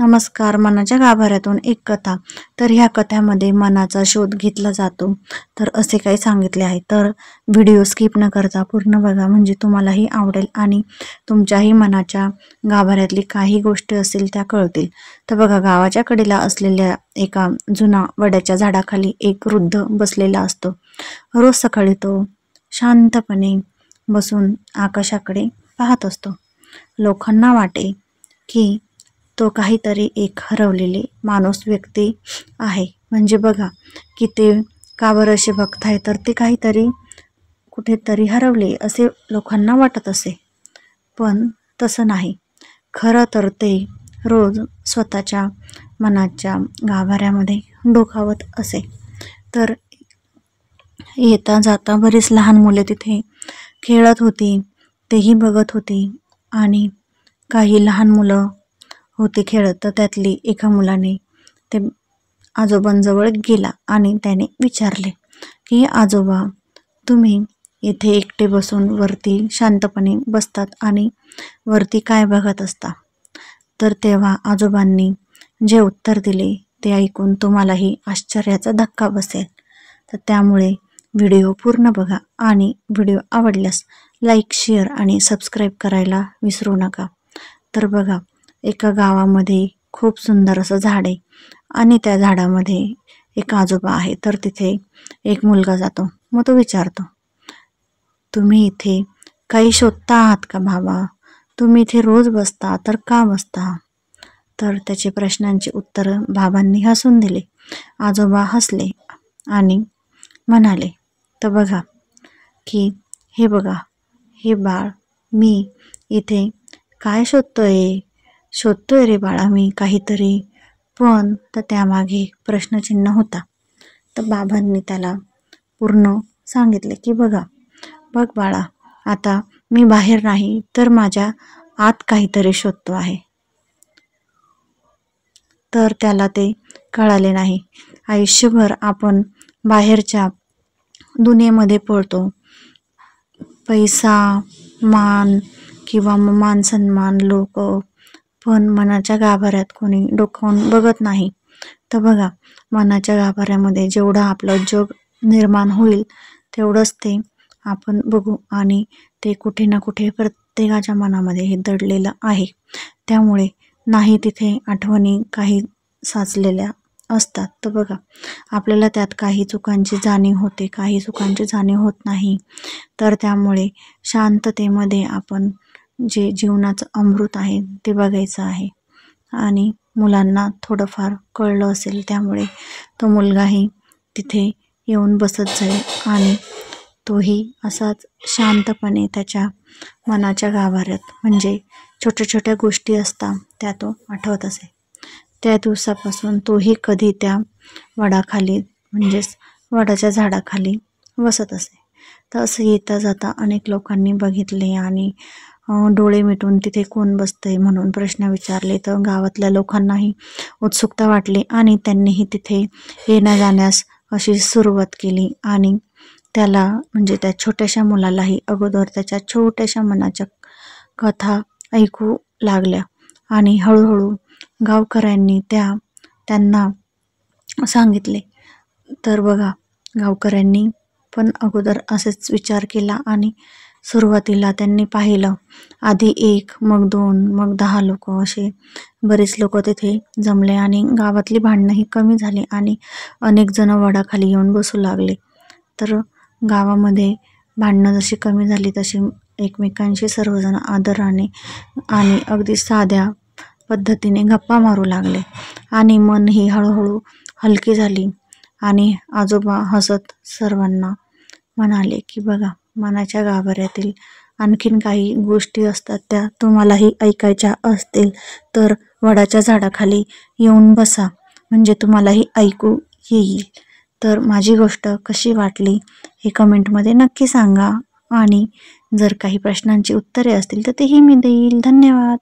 नमस्कार. मनाच्या गाभाऱ्यातून एक कथा. तर ह्या कथेमध्ये मनाचा शोध घेतला जातो. तर असे काही सांगितले आहे. तर व्हिडिओ स्किप न करता पूर्ण बघा, म्हणजे तुम्हालाही आवडेल आणि तुमच्याही मनाच्या गाभाऱ्यातली काही गोष्टी असतील त्या कळतील. तर बघा, गावाच्या कडेला असलेल्या एका जुना वडाच्या झाडाखाली एक वृद्ध बसलेला असतो. रोज सकाळी तो शांतपणे बसून आकाशाकडे पाहत असतो. लोकांना वाटे की तो काहीतरी एक हरवलेले माणूस व्यक्ती आहे. म्हणजे बघा की ते का बरं असे बघताय, तर ते काहीतरी कुठेतरी हरवले असे लोकांना वाटत असे. पण तसं नाही. खरं तर ते रोज स्वतःच्या मनाच्या गाभाऱ्यामध्ये डोकावत असे. तर येता जाता बरीच लहान मुले तिथे खेळत होती, तेही बघत होती. आणि काही लहान मुलं होते खेळत, तर त्यातली एका मुलाने ते आजोबांजवळ गेला आणि त्याने विचारले की आजोबा, तुम्ही इथे एकटे बसून वरती शांतपणे बसतात आणि वरती काय बघत असता? तर तेव्हा आजोबांनी जे उत्तर दिले ते ऐकून तुम्हालाही आश्चर्याचा धक्का बसेल. तर त्यामुळे व्हिडिओ पूर्ण बघा आणि व्हिडिओ आवडल्यास लाईक, शेअर आणि सबस्क्राईब करायला विसरू नका. तर बघा, एका गावामध्ये खूप सुंदर असं झाड आहे आणि त्या झाडामध्ये एक आजोबा आहे. तर तिथे एक मुलगा जातो. मग तो विचारतो, तुम्ही इथे काही शोधता आहात का बाबा? तुम्ही इथे रोज बसता, तर का बसता? तर त्याचे प्रश्नांची उत्तर बाबांनी हसून दिले. आजोबा हसले आणि म्हणाले, तर बघा की हे बघा, हे बाळ, मी इथे काय शोधतोय रे बाळा मी काहीतरी. पण तर त्यामागे प्रश्नचिन्ह होता. तर बाबांनी त्याला पूर्ण सांगितले की बघ बाळा, आता मी बाहेर नाही, तर माझ्या आत काहीतरी शोधतो आहे. तर त्याला ते कळाले नाही. आयुष्यभर आपण बाहेरच्या दुनियेमध्ये पळतो. पैसा, मान किंवा मान सन्मान, लोक, पण मनाच्या गाभाऱ्यात कोणी डोकावून बघत नाही. तर बघा, मनाच्या गाभाऱ्यामध्ये जेवढं आपलं जग निर्माण होईल तेवढंच ते आपण बघू आणि ते कुठे ना कुठे प्रत्येकाच्या मनामध्ये हे दडलेलं आहे. त्यामुळे नाही तिथे आठवणी काही साचलेल्या असतात. तर बघा, आपल्याला त्यात काही चुकांची जाणीव होते, काही चुकांची जाणीव होत नाही. तर त्यामुळे शांततेमध्ये आपण जे जीवनाचं अमृत आहे ते बघायचं आहे. आणि मुलांना थोडंफार कळलं असेल, त्यामुळे तो मुलगाही तिथे येऊन बसत जाईल आणि तोही असाच शांतपणे त्याच्या मनाच्या गाभाऱ्यात, म्हणजे छोट्या छोट्या गोष्टी असतात त्या तो आठवत असे. त्या दिवसापासून तोही कधी त्या वडाखाली, म्हणजेच वडाच्या झाडाखाली बसत असे. तर असं येता जाता अनेक लोकांनी बघितले आणि डोळे मिटून तिथे कोण बसतंय म्हणून प्रश्न विचारले. तर गावातल्या लोकांनाही उत्सुकता वाटली आणि त्यांनीही तिथे येण्या जाण्यास अशी सुरुवात केली. आणि त्याला, म्हणजे त्या छोट्याशा मुलालाही अगोदर त्याच्या छोट्याशा मनाच्या कथा ऐकू लागल्या आणि हळूहळू गावकऱ्यांनी त्यांना सांगितले. तर बघा, गावकऱ्यांनी पण अगोदर असेच विचार केला आणि सुरुवातीला त्यांनी पाहिलं, आधी 1, मग 2, मग 10 लोक, असे बरेच लोक तिथे जमले आणि गावातली भांडणंही कमी झाली आणि अनेक जण वडाखाली येऊन बसू लागले. तर गावामध्ये भांडणं जशी कमी झाली तशी एकमेकांशी सर्वजण आदराने आणि अगदी साध्या पद्धतीने गप्पा मारू लागले आणि मन ही हळूहळू हलकी झाली. आणि आजोबा हसत सर्वांना म्हणाले की बघा, मनाच्या गाभाऱ्यातील आणखीन काही गोष्टी असतात, त्या तुम्हालाही ऐकायच्या असतील तर वडाच्या झाडाखाली येऊन बसा, म्हणजे तुम्हालाही ऐकू येईल. तर माझी गोष्ट कशी वाटली हे कमेंटमध्ये नक्की सांगा आणि जर काही प्रश्नांची उत्तरे असतील तर तेही मी देईल. धन्यवाद.